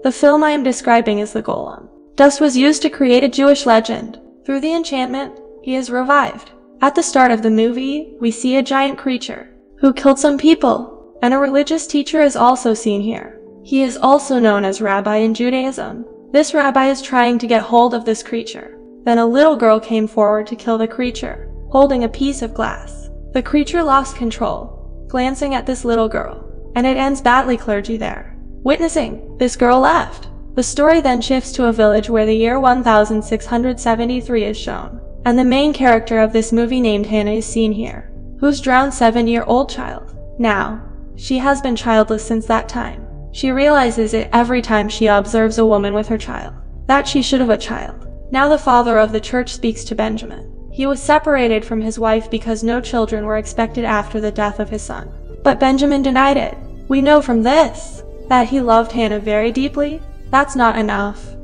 The film I am describing is the Golem. Dust was used to create a Jewish legend. Through the enchantment, he is revived. At the start of the movie, we see a giant creature who killed some people, and a religious teacher is also seen here. He is also known as Rabbi in Judaism. This rabbi is trying to get hold of this creature. Then a little girl came forward to kill the creature, holding a piece of glass. The creature lost control, glancing at this little girl, and it ends badly. Clergy there witnessing this girl left. The story then shifts to a village where the year 1673 is shown, and the main character of this movie named Hannah is seen here, who's drowned 7-year-old child. Now, she has been childless since that time. She realizes it every time she observes a woman with her child, that she should have a child. Now the father of the church speaks to Benjamin. He was separated from his wife because no children were expected after the death of his son. But Benjamin denied it. We know from this that he loved Hannah very deeply. That's not enough,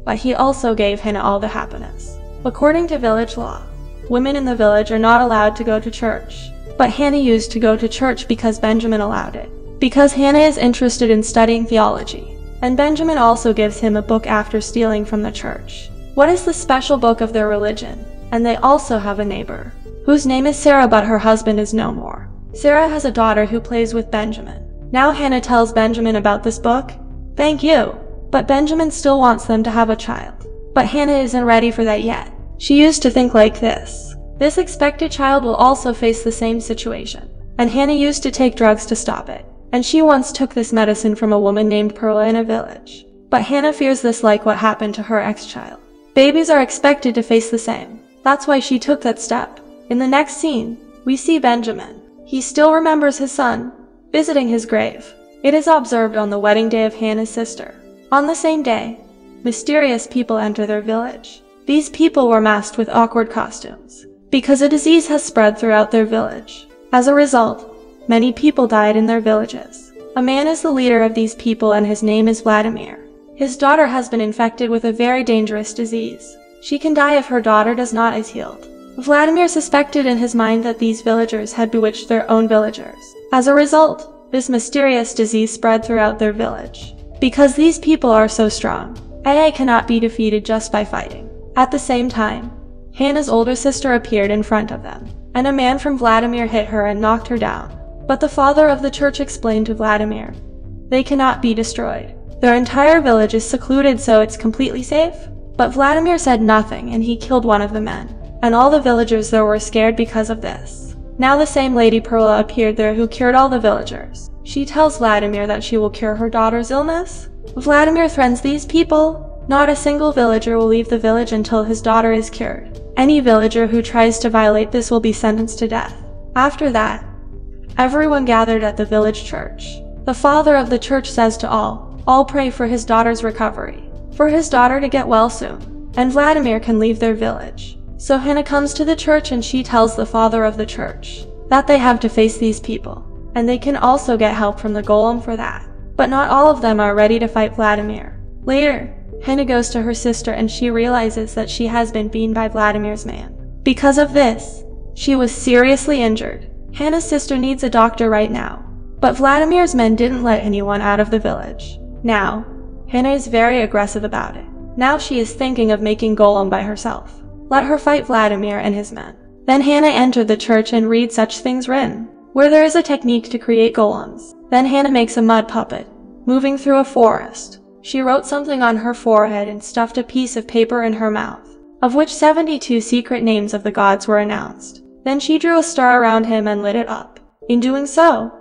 but he also gave Hannah all the happiness. According to village law, women in the village are not allowed to go to church, but Hannah used to go to church because Benjamin allowed it. Because Hannah is interested in studying theology, and Benjamin also gives him a book after stealing from the church. What is the special book of their religion? And they also have a neighbor, whose name is Sarah, but her husband is no more. Sarah has a daughter who plays with Benjamin. Now Hannah tells Benjamin about this book. Thank you. But Benjamin still wants them to have a child. But Hannah isn't ready for that yet. She used to think like this. This expected child will also face the same situation. And Hannah used to take drugs to stop it. And she once took this medicine from a woman named Perla in a village. But Hannah fears this, like what happened to her ex-child. Babies are expected to face the same. That's why she took that step. In the next scene, we see Benjamin. He still remembers his son, visiting his grave. It is observed on the wedding day of Hannah's sister. On the same day, mysterious people enter their village. These people were masked with awkward costumes, because a disease has spread throughout their village. As a result, many people died in their villages. A man is the leader of these people, and his name is Vladimir. His daughter has been infected with a very dangerous disease. She can die if her daughter does not is healed. Vladimir suspected in his mind that these villagers had bewitched their own villagers. As a result, this mysterious disease spread throughout their village. Because these people are so strong, AA cannot be defeated just by fighting. At the same time, Hannah's older sister appeared in front of them, and a man from Vladimir hit her and knocked her down. But the father of the church explained to Vladimir, they cannot be destroyed. Their entire village is secluded, so it's completely safe. But Vladimir said nothing, and he killed one of the men. And all the villagers there were scared because of this. Now the same lady Perla appeared there who cured all the villagers. She tells Vladimir that she will cure her daughter's illness. Vladimir threatens these people. Not a single villager will leave the village until his daughter is cured. Any villager who tries to violate this will be sentenced to death. After that, everyone gathered at the village church. The father of the church says to all pray for his daughter's recovery, for his daughter to get well soon, and Vladimir can leave their village. So Hannah comes to the church and she tells the father of the church that they have to face these people, and they can also get help from the Golem for that. But not all of them are ready to fight Vladimir. Later, Hannah goes to her sister and she realizes that she has been beaten by Vladimir's man. Because of this, she was seriously injured. Hannah's sister needs a doctor right now, but Vladimir's men didn't let anyone out of the village. Now, Hannah is very aggressive about it. Now she is thinking of making Golem by herself. Let her fight Vladimir and his men. Then Hannah entered the church and read such things written, where there is a technique to create golems. Then Hannah makes a mud puppet, moving through a forest. She wrote something on her forehead and stuffed a piece of paper in her mouth, of which 72 secret names of the gods were announced. Then she drew a star around him and lit it up. In doing so,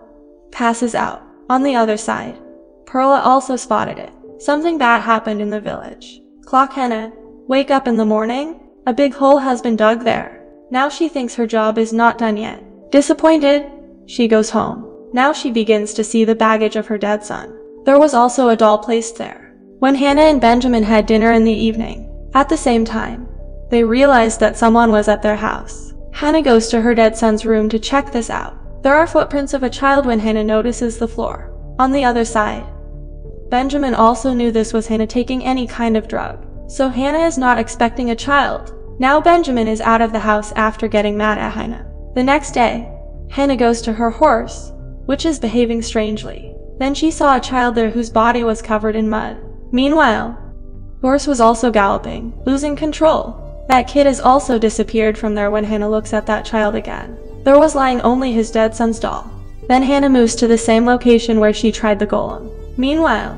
passes out. On the other side, Perla also spotted it. Something bad happened in the village. Clock Hannah, wake up in the morning. A big hole has been dug there. Now she thinks her job is not done yet. Disappointed, she goes home. Now she begins to see the baggage of her dead son. There was also a doll placed there. When Hannah and Benjamin had dinner in the evening, at the same time, they realized that someone was at their house. Hannah goes to her dead son's room to check this out. There are footprints of a child when Hannah notices the floor. On the other side, Benjamin also knew this was Hannah taking any kind of drug. So Hannah is not expecting a child. Now Benjamin is out of the house after getting mad at Hannah. The next day, Hannah goes to her horse, which is behaving strangely. Then she saw a child there whose body was covered in mud. Meanwhile, horse was also galloping, losing control. That kid has also disappeared from there when Hannah looks at that child again. There was lying only his dead son's doll. Then Hannah moves to the same location where she tried the golem. Meanwhile,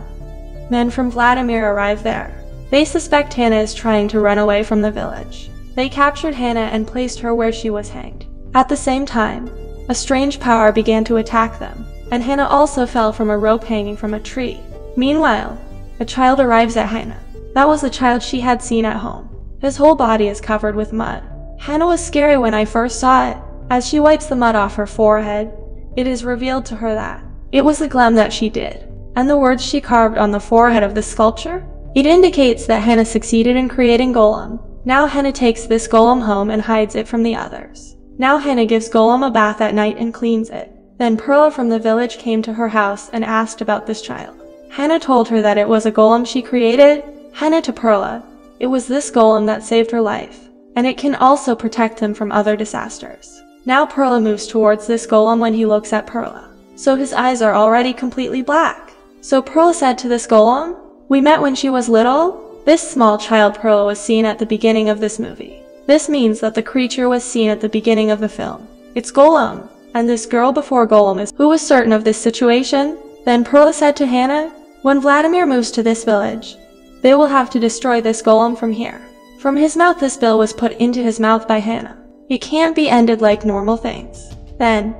men from Vladimir arrive there. They suspect Hannah is trying to run away from the village. They captured Hannah and placed her where she was hanged. At the same time, a strange power began to attack them, and Hannah also fell from a rope hanging from a tree. Meanwhile, a child arrives at Hannah. That was the child she had seen at home. His whole body is covered with mud. Hannah was scary when I first saw it. As she wipes the mud off her forehead, it is revealed to her that it was the Golem that she did, and the words she carved on the forehead of the sculpture, it indicates that Hannah succeeded in creating Golem. Now Hannah takes this Golem home and hides it from the others. Now Hannah gives Golem a bath at night and cleans it. Then Perla from the village came to her house and asked about this child. Hannah told her that it was a Golem she created. Hannah to Perla, it was this Golem that saved her life, and it can also protect him from other disasters. Now Perla moves towards this Golem when he looks at Perla. So his eyes are already completely black. So Perla said to this Golem, "We met when she was little." This small child Perla was seen at the beginning of this movie. This means that the creature was seen at the beginning of the film. It's Golem, and this girl before Golem is who was certain of this situation. Then Perla said to Hannah, "When Vladimir moves to this village, they will have to destroy this Golem from here." From his mouth this bill was put into his mouth by Hannah. It can't be ended like normal things. Then,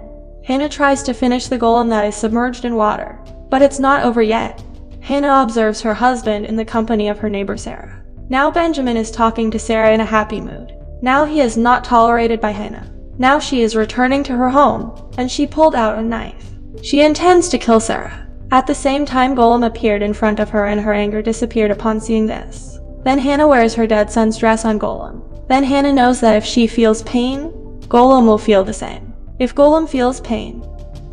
Hannah tries to finish the Golem that is submerged in water. But it's not over yet. Hannah observes her husband in the company of her neighbor Sarah. Now Benjamin is talking to Sarah in a happy mood. Now he is not tolerated by Hannah. Now she is returning to her home, and she pulled out a knife. She intends to kill Sarah. At the same time Golem appeared in front of her and her anger disappeared upon seeing this. Then Hannah wears her dead son's dress on Golem. Then Hannah knows that if she feels pain, Golem will feel the same. If Golem feels pain,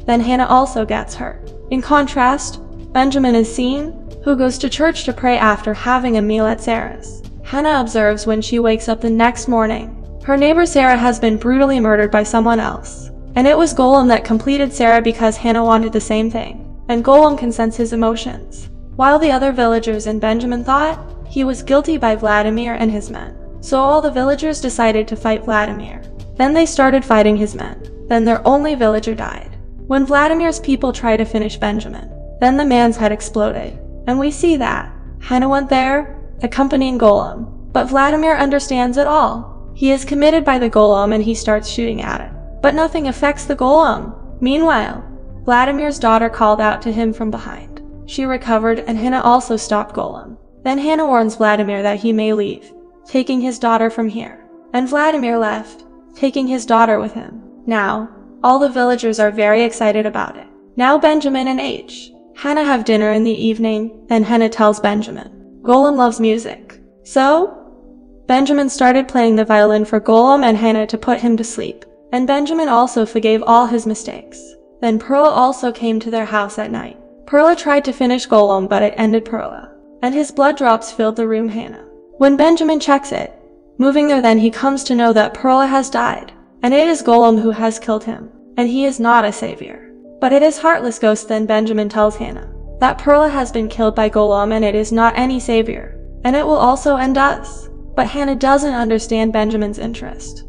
then Hannah also gets hurt. In contrast, Benjamin is seen, who goes to church to pray after having a meal at Sarah's. Hannah observes when she wakes up the next morning, her neighbor Sarah has been brutally murdered by someone else. And it was Golem that completed Sarah because Hannah wanted the same thing. And Golem can sense his emotions. While the other villagers and Benjamin thought he was guilty by Vladimir and his men. So all the villagers decided to fight Vladimir. Then they started fighting his men. Then their only villager died. When Vladimir's people tried to finish Benjamin, then the man's head exploded. And we see that Hannah went there, accompanying Golem. But Vladimir understands it all. He is committed by the Golem and he starts shooting at it. But nothing affects the Golem. Meanwhile, Vladimir's daughter called out to him from behind. She recovered and Hannah also stopped Golem. Then Hannah warns Vladimir that he may leave, taking his daughter from here. And Vladimir left, taking his daughter with him. Now, all the villagers are very excited about it. Now Benjamin and Hannah have dinner in the evening, then Hannah tells Benjamin, Golem loves music. So, Benjamin started playing the violin for Golem and Hannah to put him to sleep. And Benjamin also forgave all his mistakes. Then Perla also came to their house at night. Perla tried to finish Golem but it ended Perla. And his blood drops filled the room Hannah. When Benjamin checks it, moving there then he comes to know that Perla has died. And it is Golem who has killed him. And he is not a savior. But it is Heartless Ghost. Then Benjamin tells Hannah that Perla has been killed by Golem and it is not any savior. And it will also end us. But Hannah doesn't understand Benjamin's interest.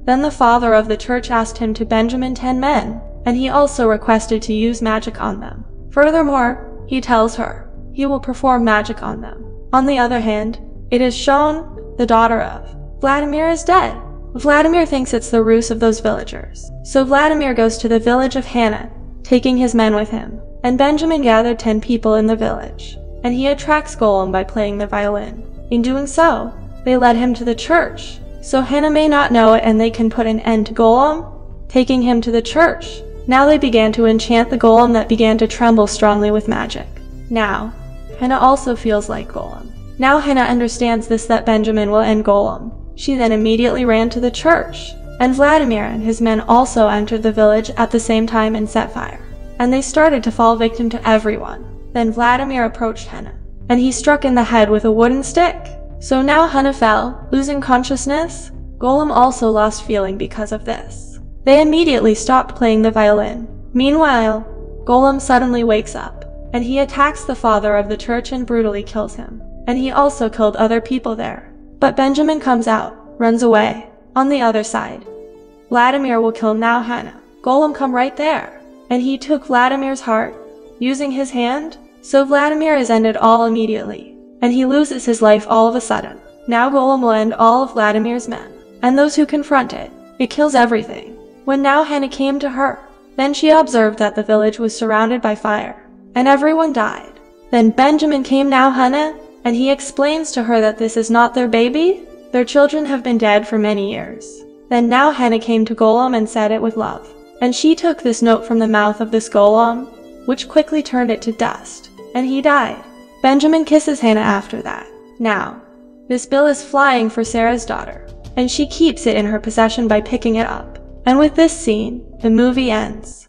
Then the father of the church asked him to Benjamin 10 men, and he also requested to use magic on them. Furthermore, he tells her he will perform magic on them. On the other hand, it is shown the daughter of Vladimir is dead. Vladimir thinks it's the ruse of those villagers. So Vladimir goes to the village of Hannah, taking his men with him. And Benjamin gathered 10 people in the village. And he attracts Golem by playing the violin. In doing so, they led him to the church. So Hannah may not know it and they can put an end to Golem, taking him to the church. Now they began to enchant the Golem that began to tremble strongly with magic. Now, Hannah also feels like Golem. Now Hannah understands this that Benjamin will end Golem. She then immediately ran to the church. And Vladimir and his men also entered the village at the same time and set fire. And they started to fall victim to everyone. Then Vladimir approached Hannah, and he struck in the head with a wooden stick. So now Hannah fell, losing consciousness. Golem also lost feeling because of this. They immediately stopped playing the violin. Meanwhile, Golem suddenly wakes up, and he attacks the father of the church and brutally kills him. And he also killed other people there. But Benjamin comes out, runs away. On the other side, Vladimir will kill now Hannah. Golem come right there, and he took Vladimir's heart, using his hand, so Vladimir is ended all immediately, and he loses his life all of a sudden. Now Golem will end all of Vladimir's men, and those who confront it. It kills everything. When now Hannah came to her, then she observed that the village was surrounded by fire, and everyone died. Then Benjamin came now Hannah, and he explains to her that this is not their baby, their children have been dead for many years. Then now Hannah came to Golem and said it with love, and she took this note from the mouth of this Golem, which quickly turned it to dust, and he died. Benjamin kisses Hannah after that. Now, this bill is flying for Sarah's daughter, and she keeps it in her possession by picking it up. And with this scene, the movie ends.